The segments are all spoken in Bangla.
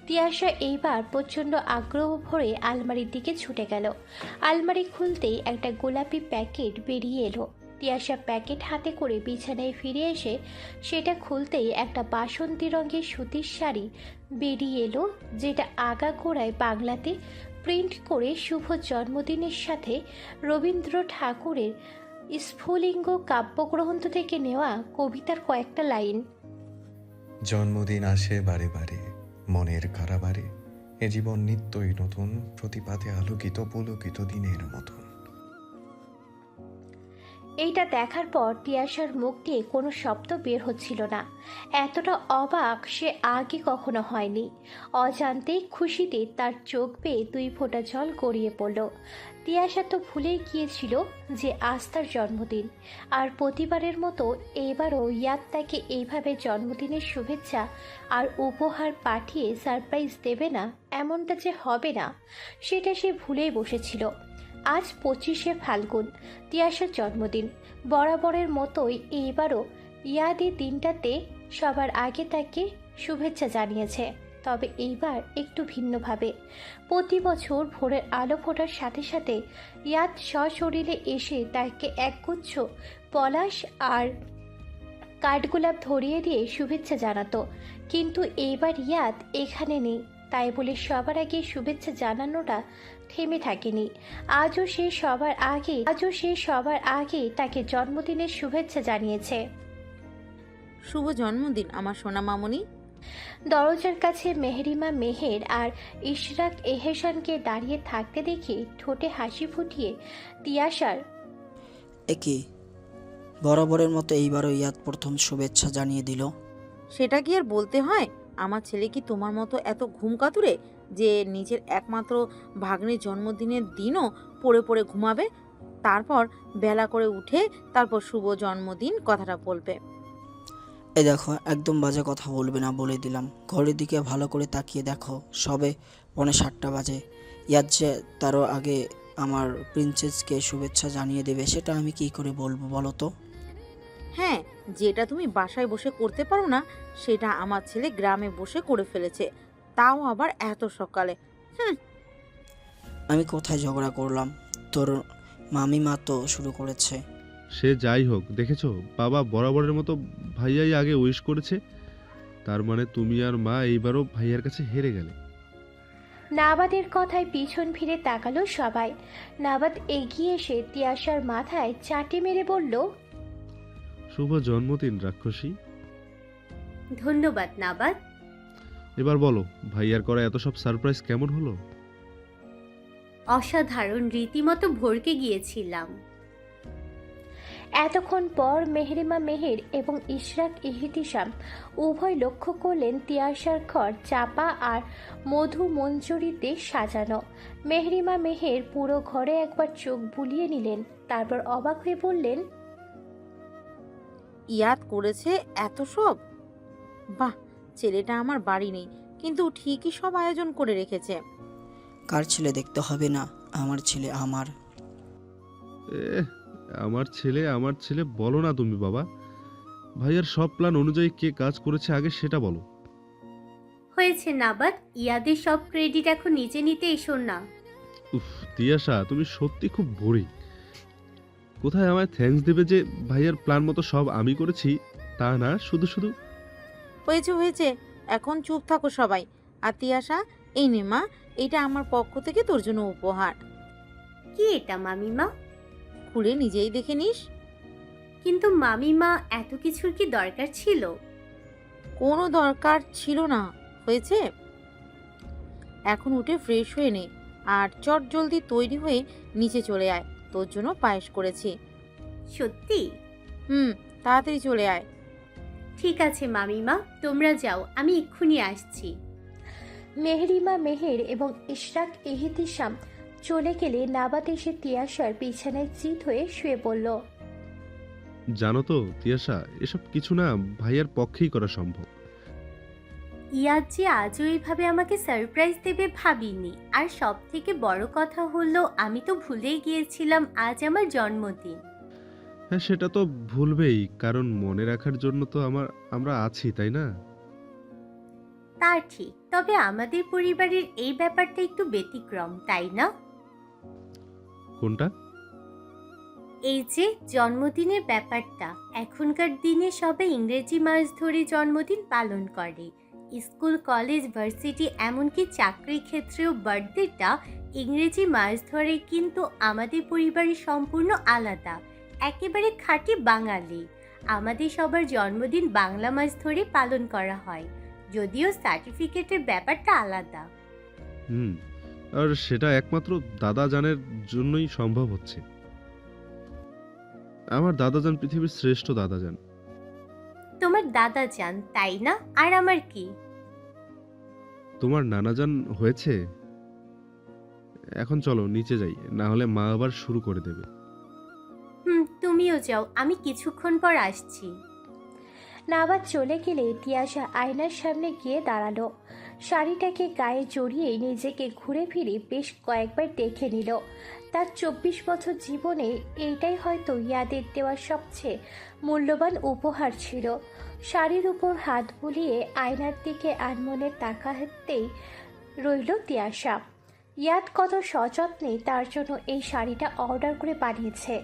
তিয়াশা এইবার প্রচণ্ড আগ্রহ ভরে আলমারির দিকে ছুটে গেল। আলমারি খুলতেই একটা গোলাপি প্যাকেট বেরিয়ে এলো। তিয়াশা প্যাকেট হাতে করে বিছানায় ফিরে এসে সেটা খুলতেই একটা বাসন্তী রঙের সুতির শাড়ি বেরিয়ে এলো, যেটা আগাগোড়ায় বাংলাতে প্রিন্ট করে শুভ জন্মদিনের সাথে রবীন্দ্র ঠাকুরের স্ফুলিঙ্গ কাব্যগ্রন্থ থেকে নেওয়া কবিতার কয়েকটা লাইন। জন্মদিন আসে বারে বারে, মনের কারাবারে, এ জীবন নিত্যই নতুন, প্রতিপাতে আলোকিত পুলকিত দিনের মতন। এইটা দেখার পর তিয়াশার মুখ দিয়ে কোনো শব্দ বের হচ্ছিল না। এতটা অবাক সে আগে কখনো হয়নি। অজান্তেই খুশিতে তার চোখ বেয়ে 2 ফোঁটা জল গড়িয়ে পড়ল। তিয়াশা তো ভুলেই গিয়েছিল যে আজ তার জন্মদিন, আর প্রতিবারের মতো এবারও ইয়াদ তাকে এইভাবে জন্মদিনের শুভেচ্ছা আর উপহার পাঠিয়ে সারপ্রাইজ দেবে না, এমনটা যে হবে না সেটা সে ভুলেই বসেছিল। আজ 25শে ফাল্গুন, তিয়াশার জন্মদিন। বরাবরের মতোই এইবারও ইয়াদ এই দিনটাতে সবার আগে তাকে শুভেচ্ছা জানিয়েছে, তবে এইবার একটু ভিন্নভাবে। প্রতি বছর ভোরের আলো ফোটার সাথে সাথে ইয়াদ সশরীরে এসে তাকে একগুচ্ছ পলাশ আর কাঠগোলাপ ধরিয়ে দিয়ে শুভেচ্ছা জানাতো, কিন্তু এইবার ইয়াদ এখানে নেই, তাই বলে সবার আগে শুভেচ্ছা জানানোটা থেমে থাকেনি। আজও সে সবার আগে তাকে জন্মদিনের শুভেচ্ছা জানিয়েছে। শুভ জন্মদিন আমার সোনা মামুনি। দরজার কাছে মেহরিমা মেহের আর ইশরাক এহেসানকে দাঁড়িয়ে থাকতে দেখে ঠোঁটে হাসি ফুটিয়ে তিয়াশার একে বরাবরের মতো এইবারও ইয়াদ প্রথম শুভেচ্ছা জানিয়ে দিল। সেটা কি আর বলতে হয়? আমার ছেলে কি তোমার মতো এত ঘুম কাতুরে যে নিজের একমাত্র ভাগ্নের জন্মদিনের দিনও পড়ে পড়ে ঘুমাবে, তারপর বেলা করে উঠে তারপর শুভ জন্মদিন কথাটা বলবে? এই দেখো, একদম বাজে কথা বলবে না বলে দিলাম। ঘড়ির দিকে ভালো করে তাকিয়ে দেখো, সবে 7:45 বাজে। ইয়াদ যে তারও আগে আমার প্রিন্সেসকে শুভেচ্ছা জানিয়ে দেবে, সেটা আমি কি করে বলবো বলো তো? হ্যাঁ, যেটা তুমি বাসায় বসে করতে পারো না সেটা আমার ছেলে গ্রামে বসে করে ফেলেছে, তাও আবার এত সকালে। আমি কোথায় ঝগড়া করলাম? তোর মামিমা তো শুরু করেছে। সে যাই হোক, দেখেছো বাবা বরাবরের মতো ভাইয়াই আগে উইশ করেছে, তার মানে তুমি আর মা এইবারও ভাইয়ার কাছে হেরে গেলে। নাবাদের কথায় পিছন ফিরে তাকালো সবাই। নাবাদ এগিয়ে এসে তিয়াশার মাথায় চাটি মেরে বলল, শুভ জন্মদিন রাক্ষসী। ধন্যবাদ নাবাদ। এবার বলো, ভাইয়ার করা এত সব সারপ্রাইজ কেমন হলো? অসাধারণ, রীতিমতো ভরকে গিয়েছিলাম। এতক্ষণ পর মেহরিমা মেহের এবং ইশরাক ইহতিশাম উভয় লক্ষ্য করলেন তিয়াশার ঘর চাপা আর মধু মঞ্জুরিতে সাজানো। মেহরিমা মেহের পুরো ঘরে একবার চোখ বুলিয়ে নিলেন, তারপর অবাক হয়ে বললেন, ইয়াদ করেছে এত সব? বাহ, ছেলেটা আমার বাড়ি নেই কিন্তু ঠিকই সব আয়োজন করে রেখেছে। কার ছেলে দেখতে হবে না, আমার ছেলে আমার। আমার ছেলে বলো না তুমি বাবা। ভাইয়ার সব প্ল্যান অনুযায়ী কে কাজ করেছে আগে সেটা বলো। হয়েছে নাবাদ, ইয়াদের সব ক্রেডিট এখন নিচে নিতে এসো না। উফ তিয়াশা, তুমি সত্যি খুব বোরিং। কোথায় আমায় থ্যাঙ্কস দেবে যে ভাইয়ার প্ল্যান মতো সব আমি করেছি, তা না শুধু শুধু। হয়েছে হয়েছে, এখন চুপ থাকো সবাই। আর তিয়াশা, এই নে মা, এটা আমার পক্ষ থেকে তোর জন্য উপহার। কি এটা মামিমা? খুলে নিজেই দেখে নিস। কিন্তু মামিমা, এত কিছুর কি দরকার ছিল? কোনো দরকার ছিল না। হয়েছে, এখন উঠে ফ্রেশ হয়ে নে আর চট জলদি তৈরি হয়ে নিচে চলে আয়, তোর জন্য পায়েস করেছি। সত্যি? তাড়াতাড়ি চলে আয়। ঠিক আছে মামিমা, তোমরা যাও, আমি এক্ষুনি আসছি। মেহরিমা মেহের এবং ইশরাক ইহতিশাম চলে গেলে নাবাদ এসে তিয়াশার বিছানায় চিত হয়ে শুয়ে পড়ল। জানো তো তিয়াশা, এসব কিছু না ভাইয়ার পক্ষেই করা সম্ভব। ইয়াদ যে আজও এইভাবে আমাকে সারপ্রাইজ দেবে ভাবিনি। আর সব থেকে বড় কথা হলো, আমি তো ভুলেই গিয়েছিলাম আজ আমার জন্মদিন। হ্যাঁ, সেটা তো ভুলবেই, কারণ মনে রাখার জন্য তো আমরা আছি, তাই না? তা ঠিক, তবে আমাদের পরিবারের এই ব্যাপারটা একটু ব্যতিক্রম, তাই না? কোনটা? এই যে জন্মদিনের ব্যাপারটা, এখনকার দিনে সবাই ইংরেজি মাস ধরে জন্মদিন পালন করে। স্কুল, কলেজ, ভার্সিটি, এমনকি চাকরি ক্ষেত্রেও বার্থডেটা ইংরেজি মাস ধরে, কিন্তু আমাদের পরিবারে সম্পূর্ণ আলাদা, একেবারে খাঁটি বাঙালি। আমাদের সবার জন্মদিন বাংলা মাস ধরে পালন করা হয়, যদিও সার্টিফিকেটের ব্যাপারটা আলাদা। হুম। আর সেটা একমাত্র দাদাজানের জন্যই সম্ভব হচ্ছে। আমার দাদাজান পৃথিবীর শ্রেষ্ঠ দাদাজান। তোমার দাদা যান, তাই না? আর আমার কি? তোমার নানাজান হয়েছে। এখন চলো নিচে যাই, না হলে মা আবার শুরু করে দেবে। তুমিও যাও, আমি কিছুক্ষণ পর আসছি। নাবাদ চলে গেলে তিয়াশা আয়নার সামনে গিয়ে দাঁড়ালো। শাড়িটাকে গায়ে জড়িয়ে নিজেকে ঘুরে ফিরে বেশ কয়েকবার দেখে নিল। তার 24 বছর জীবনে এইটাই হয়তো ইয়াদের দেওয়া সবচেয়ে মূল্যবান উপহার ছিল। শাড়ির উপর হাত বুলিয়ে আয়নার দিকে আনমনে তাকাতেই রইল তিয়াশা। ইয়াদ কত সযত্নে তার জন্য এই শাড়িটা অর্ডার করে বানিয়েছে।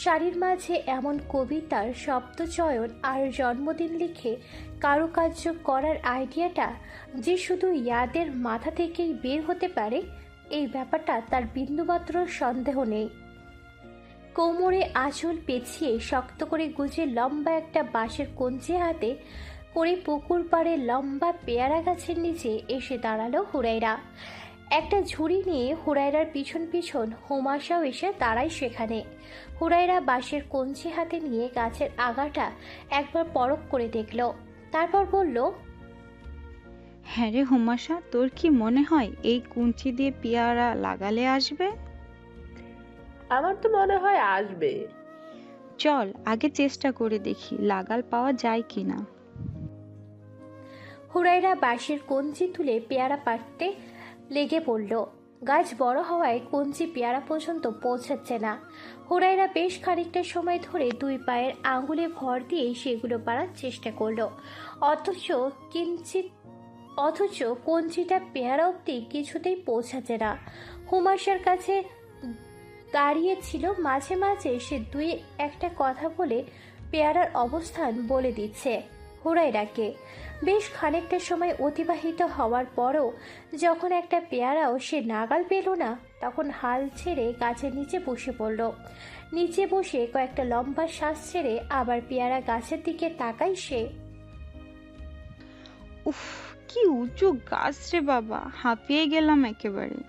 শাড়ির মাঝে এমন কবিতার শব্দচয়ন আর জন্মদিন লিখে কারুকার্য করার আইডিয়াটা যে শুধু ইয়াদের মাথা থেকেই বের হতে পারে, এই ব্যাপারটা তার বিন্দুমাত্র সন্দেহ নেই। কোমরে আঁচল পেঁচিয়ে শক্ত করে গুজে লম্বা একটা বাঁশের কঞ্চি হাতে করে পুকুর পাড়ে লম্বা পেয়ারা গাছের নিচে এসে দাঁড়ালো হুরাইরা। একটা ঝুড়ি নিয়ে হুরাইরার পিছন পিছন হুমাশাও এসে দাঁড়ায় সেখানে। হুরাইরা বাঁশের কঞ্চি হাতে নিয়ে গাছের আগাটা একবার পরখ করে দেখল, তারপর বলল, হ্যাঁ রে হুমাশা, তোর কি মনে হয় এই কুঞ্চি দিয়ে পেয়ারা লাগালে আসবে? আমার তো মনে হয় আসবে। চল আগে চেষ্টা করে দেখি লাগাল পাওয়া যায় কিনা। হুরাইরা বাঁশের কঞ্চি তুলে পেয়ারা পাড়তে লেগে পড়ল। গাছ বড় হওয়ায় কঞ্চি পেয়ারা পর্যন্ত পৌঁছাচ্ছে না। হুরাইরা বেশ খানিকটা সময় ধরে দুই পায়ের আঙুলে ভর দিয়ে সেগুলো পাড়ার চেষ্টা করলো, অথচ কঞ্চিটা পেয়ারা অব্দি কিছুতেই পৌঁছাচ্ছে না। হুমাশার কাছে দাঁড়িয়েছিল, মাঝে মাঝে সে দুই একটা কথা বলে পেয়ারার অবস্থান বলে দিচ্ছে হুরাইরাকে। বেশ খানিকটা সময় অতিবাহিত হওয়ার পরও যখন একটা পেয়ারাও সে নাগাল পেল না, তখন হাল ছেড়ে গাছের নিচে বসে পড়ল। নিচে বসে কয়েকটা লম্বা শ্বাস ছেড়ে আবার পেয়ারা গাছের দিকে তাকায় সে। উফ, কি উঁচু গাছ রে বাবা, হাঁপিয়ে গেলাম একেবারে।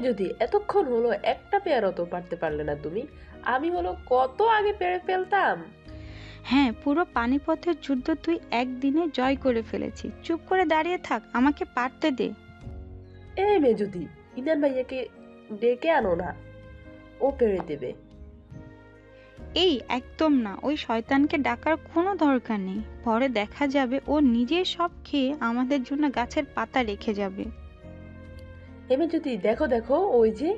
যদি এতক্ষণ হলো একটা পেয়ারা তো পারতে পারলে না তুমি। আমি হলো কত আগে পেরে ফেলতাম। হ্যাঁ, পুরো পানিপথের যুদ্ধ তুই একদিনে জয় করে ফেলেছিস। চুপ করে দাঁড়িয়ে থাক, আমাকে পারতে দে। যদি ইনান ভাইয়াকে ডেকে আনো না, ও পেরে দেবে। এই একদম না, ওই শয়তানকে ডাকার কোনো দরকার নেই। পরে দেখা যাবে ও নিজে সব খেয়ে আমাদের জন্য গাছের পাতা রেখে যাবে। যদি দেখো দেখো, ওই যে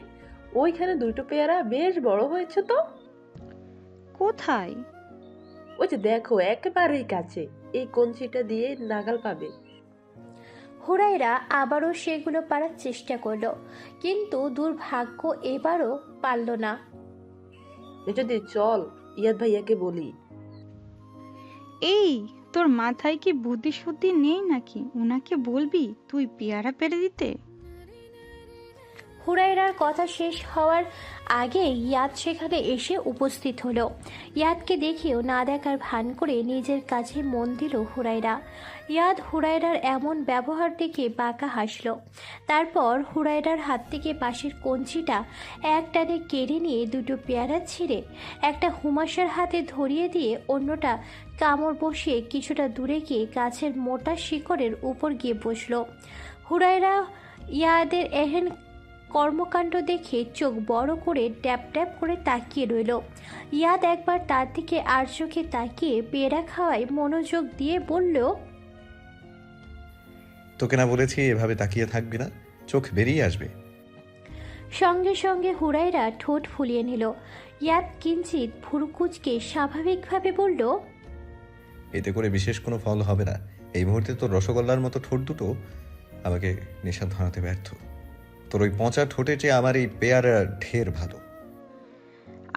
ওইখানে দুটো পেয়ারা বেশ বড় হয়েছে তো। কোথায়? ওই যে দেখো, একেবারেই কাছে, এই কঞ্চিটা দিয়ে নাগাল পাবে। হুরাইরা আবারও সেগুলো পারার চেষ্টা করলো, কিন্তু দুর্ভাগ্য এবারও পারল না। যদি চল ইয়াদ ভাইয়াকে বলি। এই তোর মাথায় কি বুদ্ধি শুদ্ধি নেই নাকি? উনাকে বলবি তুই পেয়ারা পেরে দিতে। হুরাইরার কথা শেষ হওয়ার আগে ইয়াদ সেখানে এসে উপস্থিত হলো। ইয়াদকে দেখেও না দেখার ভান করে নিজের কাছে মন দিল হুরাইরা। ইয়াদ হুরাইরার এমন ব্যবহার দেখে বাঁকা হাসল। তারপর হুরাইরার হাত থেকে বাঁশের কঞ্চিটা এক টানে কেড়ে নিয়ে দুটো পেয়ারা ছিঁড়ে একটা হুমাশার হাতে ধরিয়ে দিয়ে অন্যটা কামড় বসিয়ে কিছুটা দূরে গিয়ে গাছের মোটা শিকড়ের উপর গিয়ে বসল। হুরাইরা ইয়াদের এহেন কর্মকাণ্ড দেখে চোখ বড় করে ট্যাপ ট্যাপ করে তাকিয়ে রইল। ইয়াদ একবার তার দিকে আর চোখে তাকিয়ে পেয়ারা খাওয়ায় মনোযোগ দিয়ে বলল, তোকে না বলেছি এভাবে তাকিয়ে থাকবি না, চোখ বেরিয়ে আসবে। সঙ্গে সঙ্গে হুরাইরা ঠোঁট ফুলিয়ে নিল। ইয়াদ কিঞ্চিত ভুরুকুচকে স্বাভাবিকভাবে বলল, এতে করে বিশেষ কোনো ফল হবে না, এই মুহূর্তে তোর রসগোল্লার মতো ঠোঁট দুটো আমাকে নেশা ধরাতে ব্যর্থ। তোর ওই পচা ঠোঁটে চেয়ে আমার এই পেয়ারা ঢের ভালো।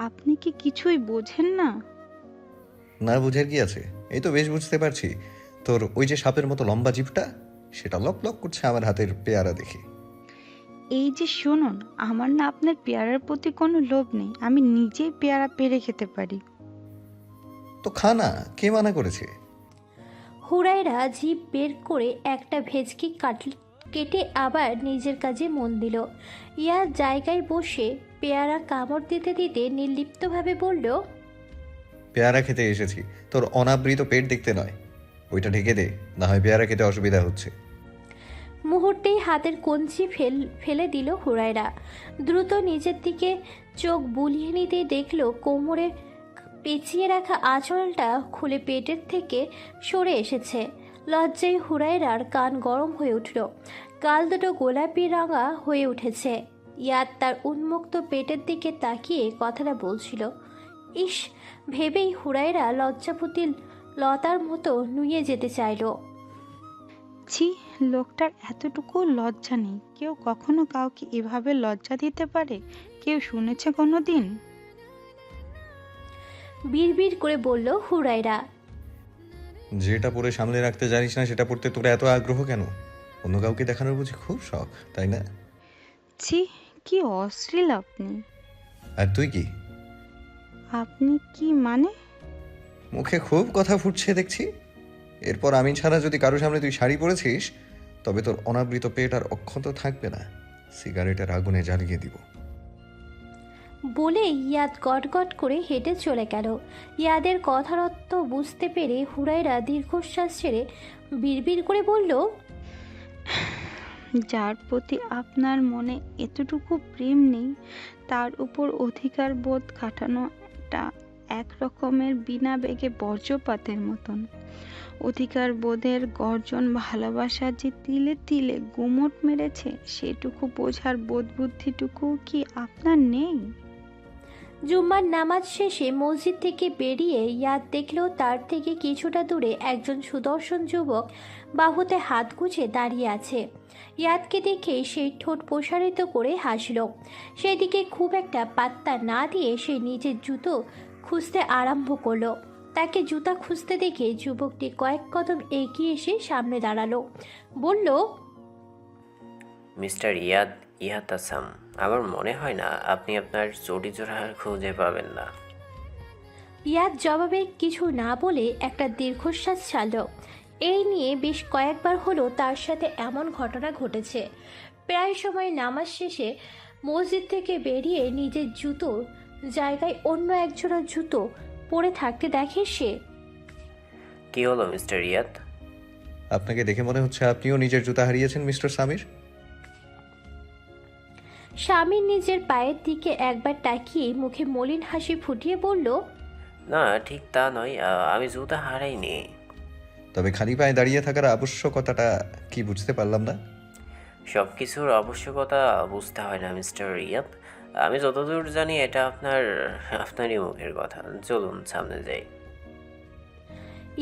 আপনি কি কিছুই বোঝেন না? না বুঝার কি আছে, এই তো বেশ বুঝতে পারছি। তোর ওই যে সাপের মতো লম্বা জিভটা, সেটা লক লক করছে আমার হাতের পেয়ারা দেখে। এই যে শুনুন, আমার না আপনার পেয়ারার প্রতি কোনো লোভ নেই, আমি নিজেই পেয়ারা পেরে খেতে পারি। তো খা না, কে মানা করেছে? হুরাইরা জিভ বের করে একটা ভেজকি কেটে আবার নিজের কাজে মন দিল। ইয়াদ জায়গায় বসে পেয়ারা কামড় দিতে দিতে নির্লিপ্তভাবে বলল, পেয়ারা খেতে এসেছি, তোর অনাবৃত পেট দেখতে নয়। ওইটা ঢেকে দে, না হয় পেয়ারা খেতে অসুবিধা হচ্ছে। মুহূর্তেই হাতের কঞ্চি ফেলে দিল হুরাইরা। দ্রুত নিজের দিকে চোখ বুলিয়ে নিতেই দেখল কোমরে পেঁচিয়ে রাখা আঁচলটা খুলে পেটের থেকে সরে এসেছে। লজ্জায় হুরাইরার কান গরম হয়ে উঠল, গাল দুটো গোলাপি রাঙা হয়ে উঠেছে। ইয়াদ তার উন্মুক্ত পেটের দিকে তাকিয়ে কথাটা বলছিল। ইস, ভেবেই হুরাইরা লজ্জাপতি লতার মতো নুয়ে যেতে চাইল। ছি, লোকটার এতটুকু লজ্জা নেই। কেউ কখনো কাউকে এভাবে লজ্জা দিতে পারে? কেউ শুনেছে কোনো দিন? বিড়বিড় করে বলল হুরাইরা। যেটা পরে সামনে রাখতে জানিস না সেটা পড়তে তোর এত আগ্রহ কেন? অন্য কাউকে দেখানোর বুঝি খুব শখ, তাই না? ছি, কি অশ্লীল আপনি। আর তুই কি? আপনি কি মানে? মুখে খুব কথা ফুটছে দেখছি। এরপর আমি ছাড়া যদি কারো সামনে তুই শাড়ি পরেছিস, তবে তোর অনাবৃত পেট আর অক্ষত থাকবে না, সিগারেটের আগুনে জ্বালিয়ে দিব। বলে ইয়াদ গটগট করে হেঁটে চলে গেল। ইয়াদের কথার অর্থ বুঝতে পেরে হুরাইরা দীর্ঘশ্বাস ছেড়ে বিড়বিড় করে বলল, যার প্রতি আপনার মনে এতটুকু প্রেম নেই, তার উপর অধিকার বোধ খাটানোটা এক রকমের বিনা বেগে বজ্রপাতের মতন। অধিকার বোধের গর্জন ভালোবাসা যে তিলে তিলে গুমট মেরেছে, সেটুকু বোঝার বোধ বুদ্ধিটুকু কি আপনার নেই? জুম্মার নামাজ শেষে মসজিদ থেকে বেরিয়ে ইয়াদ দেখল তার থেকে কিছুটা দূরে একজন সুদর্শন যুবক বাহুতে হাত গুজে দাঁড়িয়ে আছে। ইয়াদকে দেখে সেই ঠোঁট প্রসারিত করে হাসল। সেদিকে খুব একটা পাত্তা না দিয়ে সে নিজের জুতো খুঁজতে আরম্ভ করলো। তাকে জুতা খুঁজতে দেখে যুবকটি কয়েক কদম এগিয়ে এসে সামনে দাঁড়ালো, বলল, মিস্টার ইয়াতাসাম, আমার মনে হয় না আপনি আপনার চটি জোড়া খুঁজে পাবেন না। ইয়াদ জবাবে কিছু না বলে একটা দীর্ঘশ্বাস ছাড়ল। এই নিয়ে বেশ কয়েকবার হলো তার সাথে এমন ঘটনা ঘটেছে। প্রায় সময় নামাজ শেষে মসজিদ থেকে বেরিয়ে নিজের জুতো জায়গায় অন্য একজোড়া জুতো পরে থাকতে দেখে সে। কি হলো মিস্টার ইয়াদ? আপনাকে দেখে মনে হচ্ছে আপনিও নিজের জুতা হারিয়েছেন, মিস্টার সামির। স্বামীর নিজের পায়ের দিকে একবার তাকিয়ে মুখে মলিন হাসি ফুটিয়ে বলল, না, ঠিক তা নয়, আমি জুতা হারাইনি। তবে খালি পায়ে দাঁড়িয়ে থাকার আবশ্যকতাটা কি বুঝতে পারলাম না। সব কিছুর আবশ্যকতা বুঝতে হয় না মিস্টার ইয়াদ। আমি যতদূর জানি এটা আপনারই মুখের কথা। চলুন সামনে যাই।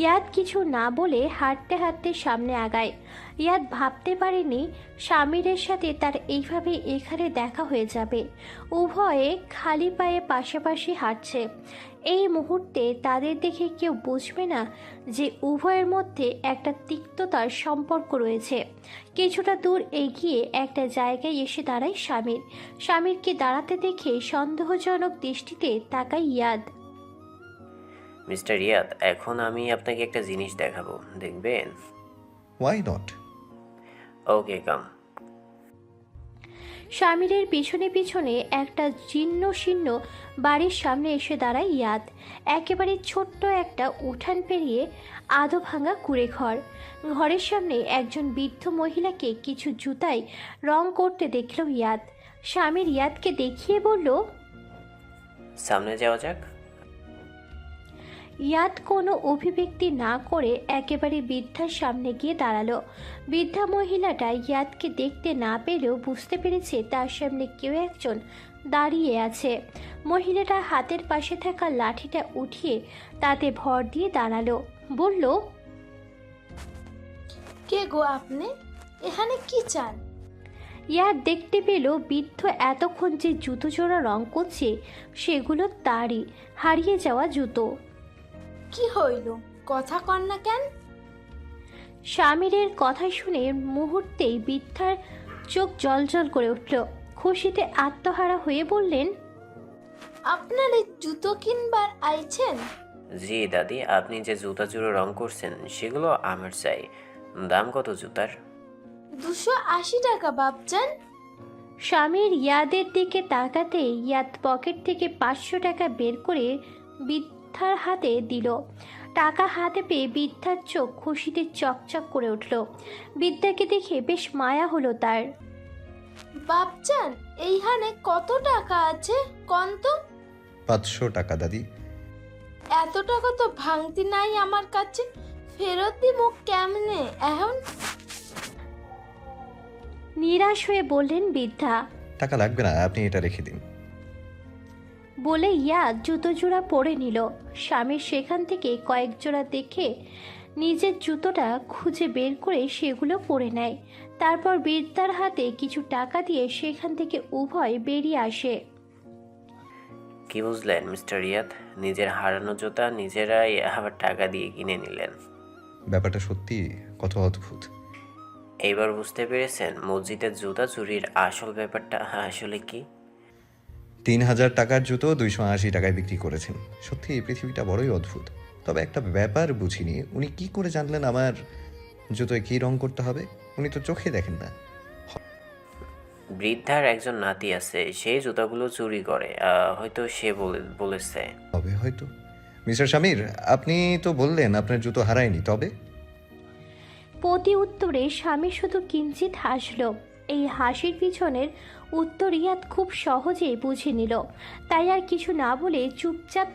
ইয়াদ কিছু না বলে হাঁটতে হাঁটতে সামনে আগায়। ইয়াদ ভাবতে পারেনি স্বামীরের সাথে তার এইভাবে এখানে দেখা হয়ে যাবে। উভয়ে খালি পায়ে পাশাপাশি হাঁটছে। এই মুহূর্তে তাদের দেখে কেউ বুঝবে না যে উভয়ের মধ্যে একটা তিক্ততার সম্পর্ক রয়েছে। কিছুটা দূর এগিয়ে একটা জায়গায় এসে দাঁড়ায় স্বামীর। স্বামীরকে দাঁড়াতে দেখে সন্দেহজনক দৃষ্টিতে তাকায় ইয়াদ। মিস্টার ইয়াদ, এখন আমি আপনাকে একটা জিনিস দেখাবো, দেখবেন? Why not? ওকে, কাম। স্বামীরের পিছনে পিছনে একটা জীর্ণ শীর্ণ বাড়ির সামনে এসে দাঁড়ায় ইয়াদ। একেবারে ছোট্ট একটা উঠান পেরিয়ে আধো ভাঙা কুঁড়ে ঘর। ঘরের সামনে একজন বৃদ্ধ মহিলাকে কিছু জুতায় রং করতে দেখল ইয়াদ। স্বামীর ইয়াদকে দেখিয়ে বলল, সামনে যাওয়া যাক। ইয়াদ কোনো অভিব্যক্তি না করে একেবারে বৃদ্ধার সামনে গিয়ে দাঁড়ালো। বৃদ্ধা মহিলাটা ইয়াদকে দেখতে না পেলেও বুঝতে পেরেছে তার সামনে কেউ একজন দাঁড়িয়ে আছে। মহিলাটা হাতের পাশে থাকা লাঠিটা উঠিয়ে তাতে ভর দিয়ে দাঁড়ালো, বলল, কে গো আপনি? এখানে কি চান? ইয়াদ দেখতে পেল বৃদ্ধ এতক্ষণ যে জুতো জোড়া রং করছে সেগুলো তারই হারিয়ে যাওয়া জুতো। কি হইল, কথা কন না কেন? স্বামীরের কথা শুনে মুহূর্তেই বৃদ্ধার চোখ জলজল করে উঠল। খুশিতে আত্মহারা হয়ে বললেন, আপনার এই জুতো কিনবার আইছেন? জি দাদি, আপনি যে জুতা জুড়ে রং করছেন সেগুলো আমার চাই। দাম কত জুতার? 280 টাকা বাপজান। স্বামীর ইয়াদের দিকে তাকাতে ইয়াদ পকেট থেকে 500 টাকা বের করে বৃদ্ধার হাতে দিল। টাকা হাতে পেয়ে বৃদ্ধার চোখ খুশিতে চকচক করে উঠল। বৃদ্ধাকে দেখে বেশ মায়া হলো তার। বাপজান, এইখানে কত টাকা আছে কন তো? 500 টাকা দাদি। এত টাকা তো ভাঙতি নাই আমার কাছে, ফেরত দিব কেমনে এখন? নিরাশ হয়ে বললেন বৃদ্ধা। টাকা লাগবে না, আপনি এটা রেখে দিন। বলে ইয়াদ জুতো জোড়া পরে নিল। স্বামীর সেখান থেকে কয়েক জোড়া দেখে নিজের জুতোটা খুঁজে বের করে সেগুলো পরে নেয়। তারপর বৃদ্ধার হাতে কিছু টাকা দিয়ে সেখান থেকে উভয় বেরিয়ে আসে। কি বুঝলেন মিস্টার ইয়াদ? নিজের হারানো জুতা নিজেরাই আবার টাকা দিয়ে কিনে নিলেন। ব্যাপারটা সত্যি কত অদ্ভুত। এইবার বুঝতে পেরেছেন মসজিদের জুতা চুরির আসল ব্যাপারটা আসলে কি? 3000 টাকার জুতো 280 টাকায় বিক্রি করেছেন। সত্যি এই পৃথিবীটা বড়ই অদ্ভুত। তবে একটা ব্যাপার বুঝিনি, উনি কি করে জানলেন আমার জুতোয় কি রং করতে হবে? উনি তো চোখে দেখেন না। বৃদ্ধার একজন নাতি আছে, সেই জুতাগুলো চুরি করে। হয়তো সে বলেছে। তবে হয়তো। মিস্টার শামির, আপনি তো বললেন আপনার জুতো হারায়নি, তবে? প্রতি উত্তরে স্বামী শুধু কিঞ্চিত হাসল। এই হাসির পিছনের উত্তর ইয়াদ খুব সহজেই বুঝে নিল। তাই আর কিছু না বলে চুপচাপ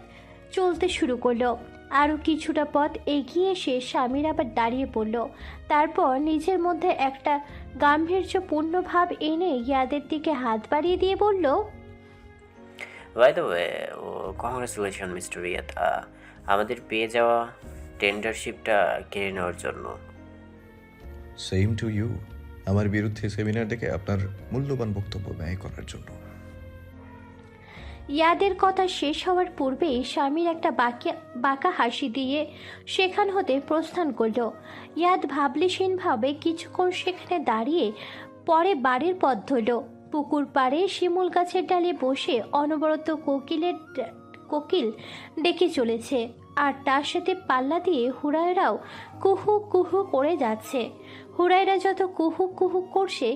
চলতে শুরু করলো। আরও কিছুটা পথ এগিয়ে এসে স্বামীর আবার দাঁড়িয়ে পড়ল। তারপর নিজের মধ্যে একটা গাম্ভীর্যপূর্ণ ভাব এনে ইয়াদের দিকে হাত বাড়িয়ে দিয়ে বলল, by the way, congratulation mister Yad, আমাদের পেয়ে যাওয়া টেন্ডারশিপটা কেড়ে নেওয়ার জন্য। Same to you. আমার বিরুদ্ধে সেমিনার দেখে আপনার মূল্যবান বক্তব্য ব্যয় করার জন্য। ইয়াদের কথা শেষ হওয়ার পূর্বেই স্বামীর একটা বাঁকা হাসি দিয়ে সেখান হতে প্রস্থান করল। ইয়াদ ভাবলেশীনভাবে কিছুক্ষণ সেখানে দাঁড়িয়ে পরে বাড়ির পথ ধরল। পুকুর পাড়ে শিমুল গাছের ডালে বসে অনবরত কোকিল ডেকে চলেছে, আর তার সাথে পাল্লা দিয়ে হুড়ায়রাও কুহু কুহু করে যাচ্ছে। হুড়ায়রা যত কুহু কুহু করছে,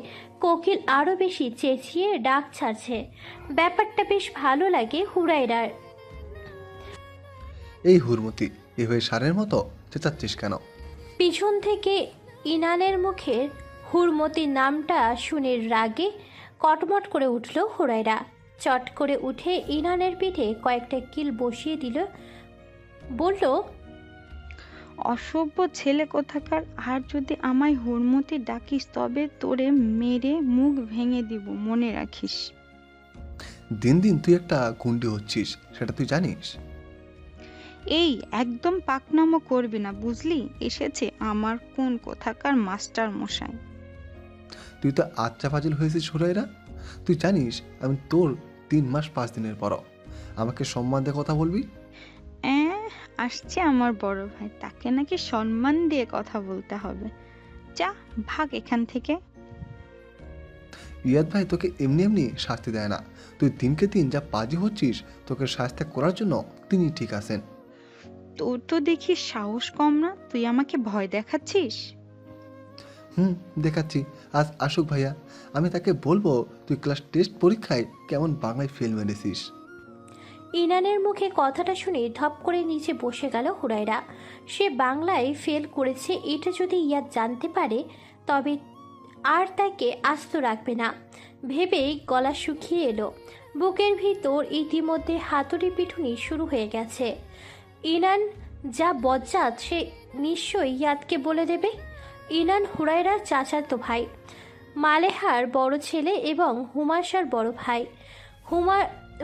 কোকিল আরও বেশি চেঁচিয়ে ডাক ছাড়ছে। ব্যাপারটা বেশ ভালো লাগে হুড়ায়রার। এই হুরমতি, এ হয়ে সারের মতো চেঁচাচ্ছিস কেন? পিছন থেকে ইনানের মুখের হুড়মতি নামটা শুনে রাগে কটমট করে উঠল হুড়ায়রা। চট করে উঠে ইনানের পিঠে কয়েকটা কিল বসিয়ে দিল। বলল, অসভ্য ছেলে কোথাকার, আর যদি আমায় হুড়মতি ডাকিস তবে তোরে মেরে মুখ ভেঙে দিব, মনে রাখিস। দিন দিন তুই একটা গুন্ডি হচ্ছিস, সেটা তুই জানিস? এই একদম পাকনামো করবি না, বুঝলি? এসেছে আমার কোন কোথাকার মাস্টার মশাই। তুই তো আচ্ছা ফাজিল হয়েছিস হুরাইরা। তুই জানিস আমি তোর 3 মাস 5 দিনের পর। আমাকে সম্মান দিয়ে কথা বলবি? আসছে আমার বড় ভাই, তাকে নাকি সম্মান দিয়ে কথা বলতে হবে। যা ভাগ এখান থেকে। ইয়াদ ভাই তোকে এমনি এমনি শাস্তি দেয় না। তুই দিনকে দিন যা পাজি হচ্ছিস, তোকে শাস্তি করার জন্য তিনি ঠিক আছেন। তোর তো দেখি সাহস কম না, তুই আমাকে ভয় দেখাচ্ছিস। দেখাচ্ছি। আজ আসুক ভাইয়া, আমি তাকে বলবো তুই ক্লাস টেস্ট পরীক্ষায় কেমন বাংলায় ফেল মেরেছিস। ইনানের মুখে কথাটা শুনে ধপ করে নিচে বসে গেল হুড়ায়রা। সে বাংলায় ফেল করেছে এটা যদি ইয়াদ জানতে পারে তবে আর তাকে আস্ত রাখবে না ভেবেই গলা শুকিয়ে এলো। বুকের ভিতর ইতিমধ্যে হাতুড়ি পিঠুনি শুরু হয়ে গেছে। ইনান যা বজ্জাত সে নিশ্চয়ই ইয়াদকে বলে দেবে। ইনান হুড়ায়রার চাচাতো ভাই, মালেহার বড় ছেলে এবং হুমাশার বড় ভাই।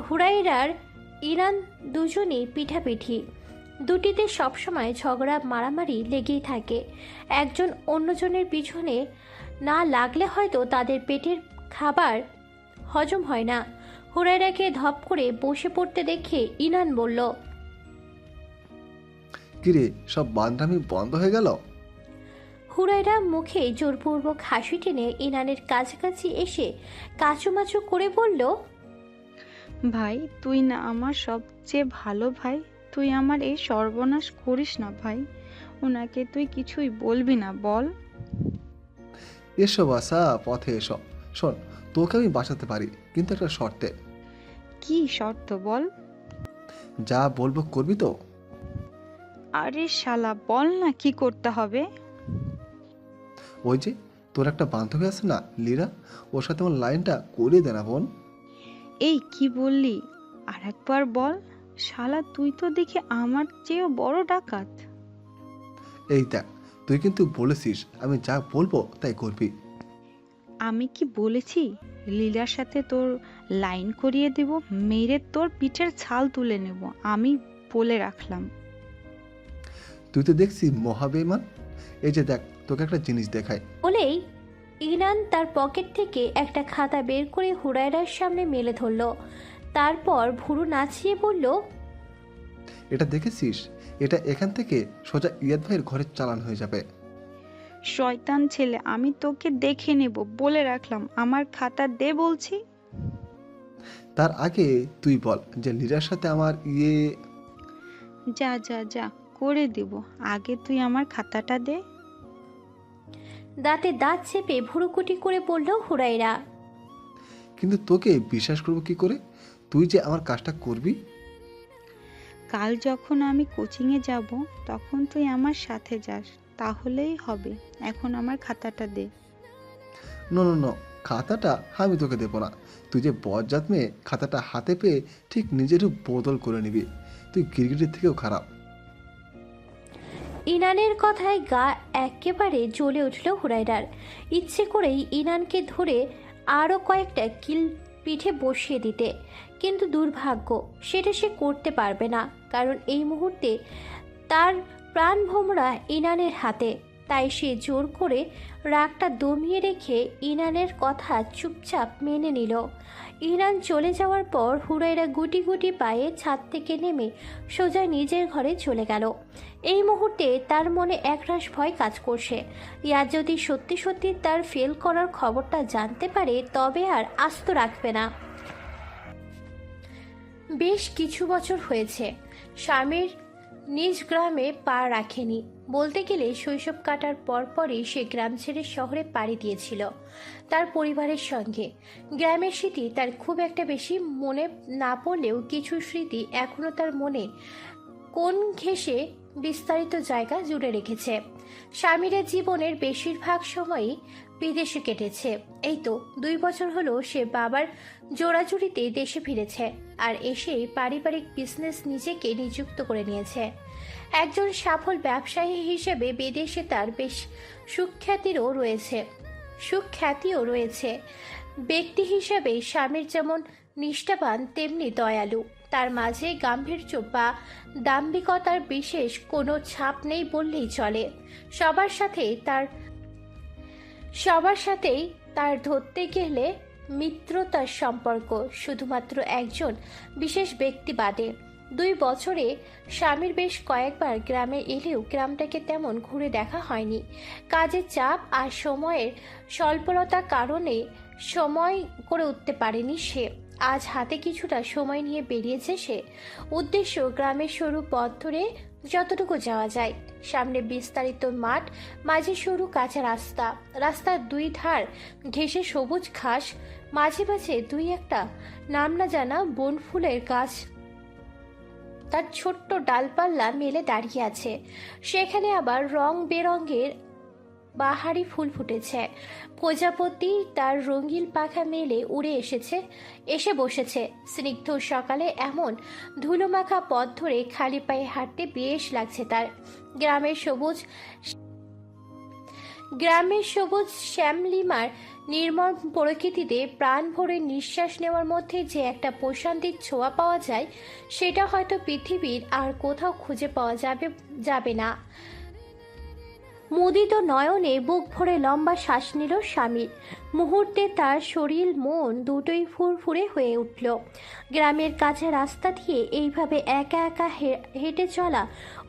হুড়ায়রার ইনান দুজনই পিঠাপিঠি। দুটিতে সবসময় ঝগড়া মারামারি লেগেই থাকে। একজন অন্যজনের পিছনে না লাগলে হয়তো তাদের পেটের খাবার হজম হয় না। হুরায়রাকে ধপ করে বসে পড়তে দেখে ইনান বলল, কিরে, সব বান্দামি বন্ধ হয়ে গেল? হুরায়রা মুখে জোরপূর্বক হাসি টেনে ইনানের কাছাকাছি এসে কাচুমাচু করে বলল, ভাই তুই না আমার সবচেয়ে ভালো ভাই, তুই আমার এই সর্বনাশ করিস না ভাই। ওনাকে তুই কিছুই বলবি না বল। এসো বাসা, পথে এসো। শোন, তোকে আমি বাঁচাতে পারি, কিন্তু একটা শর্তে। কি শর্ত বল? যা বলবো করবি তো? আরে শালা বল না কি করতে হবে। ওই যে তোর একটা বান্ধবী আছে না, লীরা, ওর সাথে আমার লাইনটা করিয়ে দে না বোন। এই কি বললি? আর একবার বল। শালা তুই তো দেখি আমার চেয়েও বড় ডাকাত। এই দেখ, তুই কিন্তু বলেছিস আমি যা বলবো তাই করবি। আমি কি বলেছি লীলার সাথে তোর লাইন করিয়ে দেব, মেরে তোর পিঠের ছাল তুলে নেব? আমি বলে রাখলাম। তুই তো দেখছি মহাবেমান। এই যে দেখ, তোকে একটা জিনিস দেখাই। বলেই ইনান তার পকেট থেকে একটা খাতা বের করে হুরায়রার সামনে মেলে ধরল। তারপর ভুরু নাচিয়ে বলল, এটা দেখেছিস? এটা এখান থেকে সোজা ইয়াদ ভাইয়ের ঘরে চালান হয়ে যাবে। শয়তান ছেলে, আমি তোকে দেখে নেব বলে রাখলাম। আমার খাতা দে বলছি। তার আগে তুই বল যে লীরার সাথে আমার যা যা যা করে দেব, আগে তুই আমার খাতাটা দে। দাঁতে দাঁত চেপে ভুরুকুটি করে বলল হুরায়রা। কিন্তু তোকে বিশ্বাস করবো কি করে? তুই যে আমার কাজটা করবি। কাল যখন আমি কোচিংয়ে যাব তখন তুই আমার সাথে যাস, তাহলেই হবে। এখন আমার খাতাটা দে। না না না, খাতাটা আমি তোকে দেবো না। তুই যে বজ্জাত মেয়ে, খাতাটা হাতে পেয়ে ঠিক নিজের রূপ বদল করে নিবি। তুই গিরগিটির থেকেও খারাপ। ইনানের কথায় গা একেবারে জ্বলে উঠল হুরায়রার। ইচ্ছে করেই ইনানকে ধরে আরও কয়েকটা কিল পিঠে বসিয়ে দিতে, কিন্তু দুর্ভাগ্য সেটা সে করতে পারবে না, কারণ এই মুহূর্তে তার প্রাণভোমরা ইনানের হাতে। তাই সে জোর করে রাগটা দমিয়ে রেখে ইনানের কথা চুপচাপ মেনে নিল। ইনান চলে যাওয়ার পর হুরায়রা গুটি গুটি পায়ে ছাদ থেকে নেমে সোজা নিজের ঘরে চলে গেল। এই মুহূর্তে তার মনে একরাশ ভয় কাজ করছে। ইয়ার যদি সত্যি সত্যি তার ফেল করার খবরটা জানতে পারে তবে আর আস্ত রাখবে না। বেশ কিছু বছর হয়েছে স্বামীর নিজ গ্রামে পা রাখেনি। বলতে গেলে শৈশব কাটার পরপরই সে গ্রাম ছেড়ে শহরে পাড়ি দিয়েছিল তার পরিবারের সঙ্গে। গ্রামের স্মৃতি তার খুব একটা বেশি মনে না পড়লেও কিছু স্মৃতি এখনও তার মনে কোন ঘেঁষে বিস্তারিত জায়গা জুড়ে রেখেছে। স্বামীর জীবনের বেশিরভাগ সময়ই বিদেশে কেটেছে। এই তো 2 বছর হলো সে বাবার জোড়াজুড়িতে দেশে ফিরেছে, আর এসেই পারিবারিক বিজনেস নিজেকে নিযুক্ত করে নিয়েছে। একজন সফল ব্যবসায়ী হিসেবে বিদেশে তার বেশ সুখ্যাতিও রয়েছে। ব্যক্তি হিসেবে স্বামীর যেমন নিষ্ঠাবান তেমনি দয়ালু। তার মাঝে গাম্ভীর্য বা দাম্ভিকতার বিশেষ কোনো ছাপ নেই বললেই চলে। সবার সাথেই তার ধরতে গেলে মিত্রতার সম্পর্ক, শুধুমাত্র একজন বিশেষ ব্যক্তি বাদে। 2 বছরে স্বামীর বেশ কয়েকবার গ্রামে এলেও গ্রামটাকে তেমন ঘুরে দেখা হয়নি। কাজের চাপ আর সময়ের স্বল্পতার কারণে সময় করে উঠতে পারেনি সে। আজ হাতে কিছুটা সময় নিয়ে বেরিয়েছে সে। উদ্দেশ্য গ্রামের সরু পথ ধরে যতটুকু যাওয়া যায়। সামনে বিস্তারিত মাঠ, মাঝে সরু কাঁচা রাস্তা, রাস্তার 2 ধার ঘেঁষে সবুজ ঘাস, মাঝে মাঝে 2-1টা নাম না জানা বনফুলের গাছ তার ছোট্ট ডালপাল্লা মেলে দাঁড়িয়ে আছে। সেখানে আবার রং বেরঙের বাহারি ফুল ফুটেছে। প্রজাপতি তার রঙিন পাখা মেলে উড়ে এসে বসেছে। স্নিগ্ধ সকালে এমন ধুলোমাখা পথ ধরে খালি পায়ে হাঁটতে বেশ লাগছে তার। গ্রামের সবুজ শ্যামলিমার নির্মল প্রকৃতিতে প্রাণ ভরে নিঃশ্বাস নেওয়ার মধ্যে যে একটা প্রশান্তির ছোঁয়া পাওয়া যায়, সেটা হয়তো পৃথিবীর আর কোথাও খুঁজে পাওয়া যাবে না। মুদিত নয়নে বুক ভরে লম্বা শ্বাস নিল স্বামীর। মুহূর্তে তার শরীর মন দুটোই ফুরফুরে হয়ে উঠল। গ্রামের কাছে রাস্তা দিয়ে এইভাবে একা একা হেঁটে চলা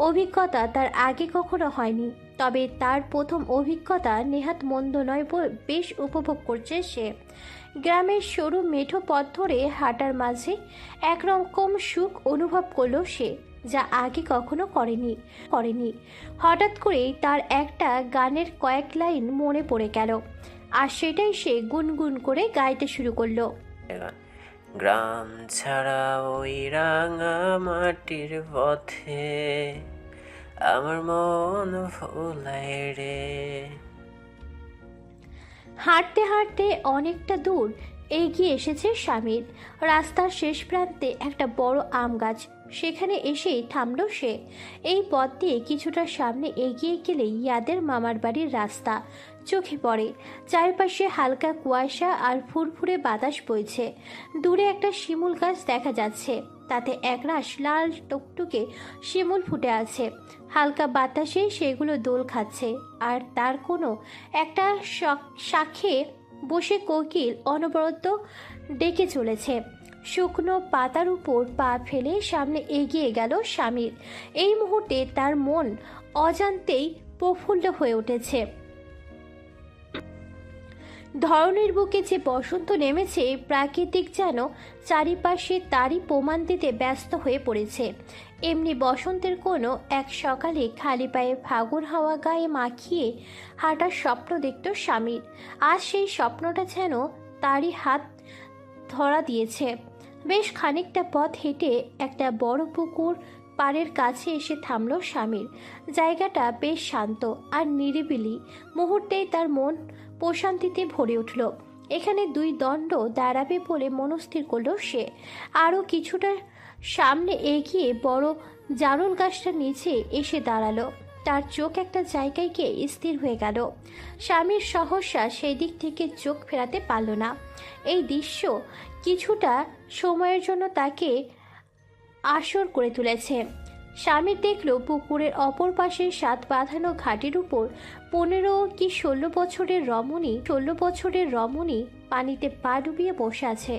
অভিজ্ঞতা তার আগে কখনো হয়নি। তবে তার প্রথম অভিজ্ঞতা নেহাত মন্দ নয়, বেশ উপভোগ করছে সে। গ্রামের সরু মেঠো পথ ধরে হাঁটার মাঝে একরকম সুখ অনুভব করল সে, যা আগে কখনো করেনি। হঠাৎ করেই তার একটা গানের কয়েক লাইন মনে পড়ে গেল, আর সেটাই সে গুনগুন করে গাইতে শুরু করলো। গ্রাম ছাড়া ওই রাঙা মাটির পথে আমার মন ভোলায় রে। হাঁটতে হাঁটতে অনেকটা দূর এগিয়ে এসেছে স্বামীর। রাস্তার শেষ প্রান্তে একটা বড় আম গাছ, সেখানে এসেই থামল সে। এই পথ দিয়ে কিছুটা সামনে এগিয়ে গেলেই ইয়াদের মামার বাড়ির রাস্তা চোখে পড়ে। চারপাশে হালকা কুয়াশা আর ফুরফুরে বাতাস বইছে। দূরে একটা শিমুল গাছ দেখা যাচ্ছে, তাতে একরাশ লাল টুকটুকে শিমুল ফুটে আছে। হালকা বাতাসে সেগুলো দোল খাচ্ছে, আর তার কোনো একটা শাখে বসে কোকিল অনবরত ডেকে চলেছে। শুকনো পাতার উপর পা ফেলে সামনে এগিয়ে গেল স্বামীর। এই মুহূর্তে তার মন অজান্তেই প্রফুল্ল হয়ে উঠেছে। ধরনের বুকে যে বসন্ত নেমেছে, প্রাকৃতিক যেন চারিপাশে তারই প্রমাণ দিতে ব্যস্ত হয়ে পড়েছে। এমনি বসন্তের কোনো এক সকালে খালি পায়ে ফাগুন হাওয়া গায়ে মাখিয়ে হাঁটার স্বপ্ন দেখত স্বামীর। আজ সেই স্বপ্নটা যেন তারই হাত ধরা দিয়েছে। বেশ খানিকটা পথ হেঁটে একটা বড় পুকুর পাড়ের কাছে এসে থামল স্বামীর। জায়গাটা বেশ শান্ত আর নিরিবিলি। মুহূর্তেই তার মন প্রশান্তিতে ভরে উঠল। এখানে দুই দণ্ড দাঁড়াবে বলে মনস্থির করল সে। আরও কিছুটা সামনে এগিয়ে বড় জারুল গাছটার নিচে এসে দাঁড়ালো। তার চোখ একটা জায়গায় গিয়ে স্থির হয়ে গেল। স্বামীর সহসা সেই দিক থেকে চোখ ফেরাতে পারল না। এই দৃশ্য কিছুটা সময়ের জন্য তাকে আসর করে তুলেছে। স্বামীর দেখল পুকুরের অপর পাশে সাত বাঁধানো ঘাটের উপর 15 কি 16 বছরের রমণী পানিতে পা ডুবিয়ে বসে আছে।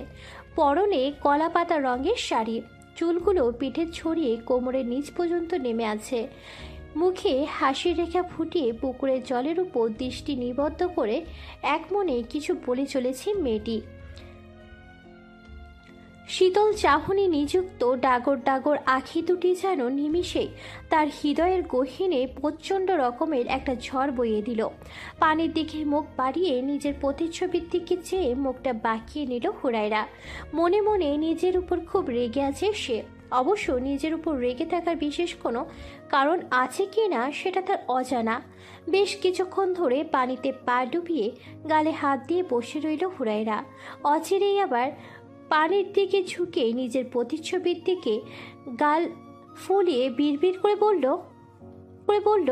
পরনে কলাপাতা রঙের শাড়ি, চুলগুলো পিঠে ছড়িয়ে কোমরের নিচ পর্যন্ত নেমে আছে। মুখে হাসির রেখা ফুটিয়ে পুকুরের জলের উপর দৃষ্টি নিবদ্ধ করে এক মনে কিছু বলে চলেছে মেয়েটি। শীতল চাহনি নিযুক্ত ডাগর ডাগর আঁখি দুটি যেন নিমিষেই তার হৃদয়ের গহীনে প্রচণ্ড রকমের একটা ঝড় বইয়ে দিল। পানির দিকে মুখ বাড়িয়ে নিজের প্রতিচ্ছবির দিকে চেয়ে মুখটা বাঁকিয়ে নিল হুরায়রা। মনে মনে নিজের উপর খুব রেগে আছে সে। অবশ্য নিজের উপর রেগে থাকার বিশেষ কোনো কারণ আছে কি না সেটা তার অজানা। বেশ কিছুক্ষণ ধরে পানিতে পা ডুবিয়ে গালে হাত দিয়ে বসে রইল হুরায়রা। অচিরেই আবার পানির দিকে ঝুঁকে নিজের প্রতিচ্ছবির দিকে গাল ফুলিয়ে বিড়বিড় করে বলল,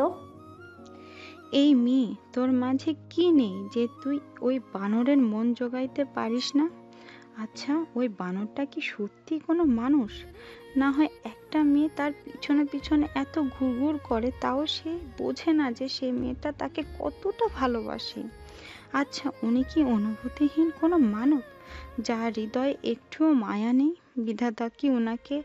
এই মেয়ে, তোর মাঝে কি নেই যে তুই ওই বানরের মন জোগাইতে পারিস না? আচ্ছা, ওই বানরটা কি সত্যি কোনো মানুষ? না হয় একটা মেয়ে তার পিছনে পিছনে এত ঘুরঘুর করে, তাও সে বোঝে না যে সেই মেয়েটা তাকে কতটা ভালোবাসে। আচ্ছা, উনি কি অনুভূতিহীন কোনো মানব, যার হৃদয়ে একটুও মায়া নেই? বিধাতা কি ওনাকে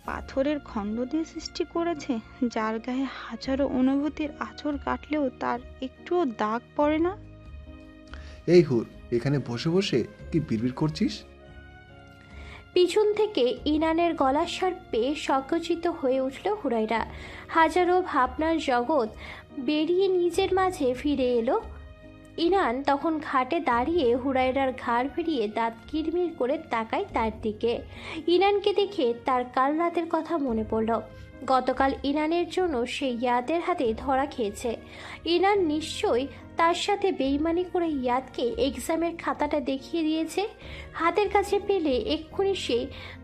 পাথরের খণ্ড দিয়ে সৃষ্টি করেছে, যার গায়ে হাজারো অনুভূতির আঁচড় কাটলেও তার একটুও দাগ পড়ে না? এই হুর, এখানে বসে বসে কি বিড়বিড় করছিস? পিছন থেকে ইনানের গলার স্বর পেয়ে সংকুচিত হয়ে উঠল হুরায়রা। হাজারো ভাবনার জগৎ বেরিয়ে নিজের মাঝে ফিরে এলো। ইনান তখন ঘাটে দাঁড়িয়ে হুরায়রার ঘাড় ফিরিয়ে দাঁত কিরমির করে তাকায় তার দিকে। ইনানকে দেখে তার কাল রাতের কথা মনে পড়ল। গতকাল ইনানের জন্য সে ইয়াদের হাতে ধরা খেয়েছে। ইনান নিশ্চয়ই তার সাথে বেইমানি করে ইয়াদকে এক্সামের খাতাটা দেখিয়ে দিয়েছে। হাতের কাছে পেলে এক্ষুনি সে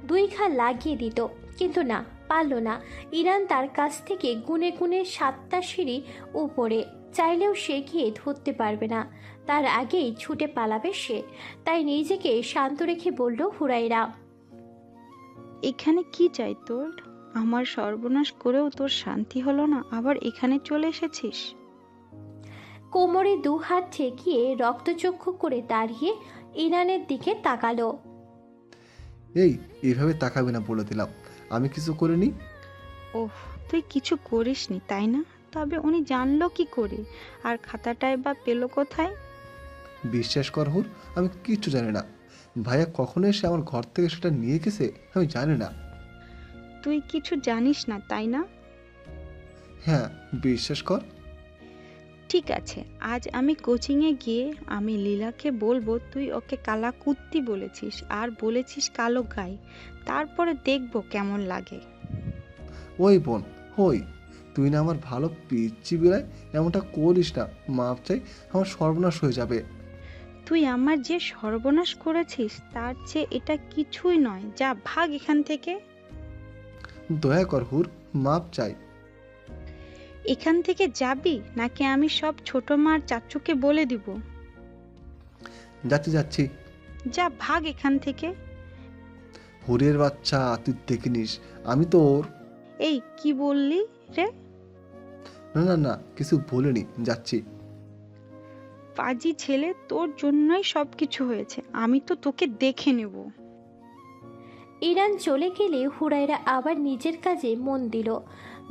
2 ঘা লাগিয়ে দিত, কিন্তু না, পারল না। ইনান তার কাছ থেকে গুনে গুনে 7টা সিঁড়ি উপরে। চাইলেও সে গিয়ে ধরতে পারবে না, তার আগেই ছুটে পালাবে সে। তাই নিজেকে শান্ত রেখে বলল হুরাইরা। এখানে কি চাই তোর? আমার সর্বনাশ করেও তোর শান্তি হলো না, আবার এখানে চলে এসেছিস? কোমরে 2 হাত ঠেকিয়ে রক্তচক্ষু করে দাঁড়িয়ে ইনানের দিকে তাকালো। এইভাবে তাকাবে না বলে দিলাম, আমি কিছু করিনি। ওহ, তুই কিছু করিসনি তাই না? তবে উনি জানলো কি করে? আর খাতাটাই বা পেলো কোথায়? বিশ্বাস কর হুর, আমি কিচ্ছু জানি না। ভাইয়া কখন এসে আমার ঘর থেকে সেটা নিয়ে গেছে আমি জানি না। তুই কিছু জানিস না তাই না? হ্যাঁ, বিশ্বাস কর। ঠিক আছে, আজ আমি কোচিংয়ে গিয়ে আমি লীলাকে বলবো তুই ওকে কালা কুত্তি বলেছিস আর বলেছিস কালো গাই। তারপরে দেখবো কেমন লাগে। ওই বোন, ওই তুই না আমার ভালো পিচ্ছি বিড়ায়, এমনটা করিস না, মাপ চাই, আমার সর্বনাশ হয়ে যাবে। তুই আমার যে সর্বনাশ করেছিস তার চেয়ে এটা কিছুই নয়। যা ভাগ এখান থেকে। দয়া কর হুর, মাপ চাই। এখান থেকে যাবি নাকি আমি সব ছোট মার চাচুকে বলে দিব? যাচ্ছি যাচ্ছি। যা ভাগ এখান থেকে। হুরের বাচ্চা, তুই দেখে নিস আমি তোর। এই কি বললি রে? না না না, কিছু বলিনি, যাচ্ছি। পাজি ছেলে, তোর জন্যই সব কিছু হয়েছে। আমি তো তোকে দেখে নেব। ইরান চলে গেলে হুরাইরা আবার নিজের কাজে মন দিল।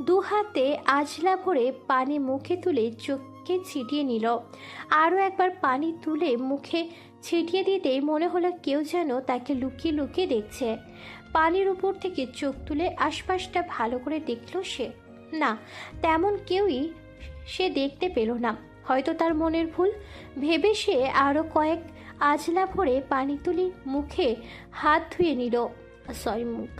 2 হাতে আজলা ভরে পানি মুখে তুলে চোখে ছিটিয়ে নিল। আরও একবার পানি তুলে মুখে ছিটিয়ে দিতেই মনে হলো কেউ যেন তাকে লুকিয়ে লুকিয়ে দেখছে। পানির উপর থেকে চোখ তুলে আশপাশটা ভালো করে দেখল সে। না, তেমন কেউই সে দেখতে পেল না। হয়তো তার মনের ভুল ভেবে সে আরও কয়েক আজলা ভরে পানি তুলে মুখে হাত ধুয়ে নিল। মুখ।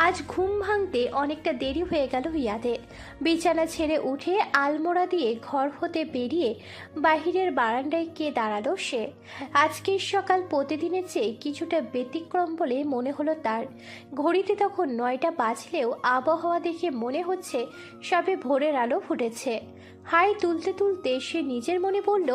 আজ ঘুম ভাঙতে অনেকটা দেরি হয়ে গেল ইয়াদের। বিছানা ছেড়ে উঠে আলমোড়া দিয়ে ঘর হতে বেরিয়ে বাহিরের বারান্দায় গিয়ে দাঁড়ালো সে। আজকের সকাল প্রতিদিনের চেয়ে কিছুটা ব্যতিক্রম বলে মনে হলো তার। ঘড়িতে তখন 9টা বাজলেও আবহাওয়া দেখে মনে হচ্ছে সবে ভোরের আলো ফুটেছে। হাই তুলতে তুলতে সে নিজের মনে বলল,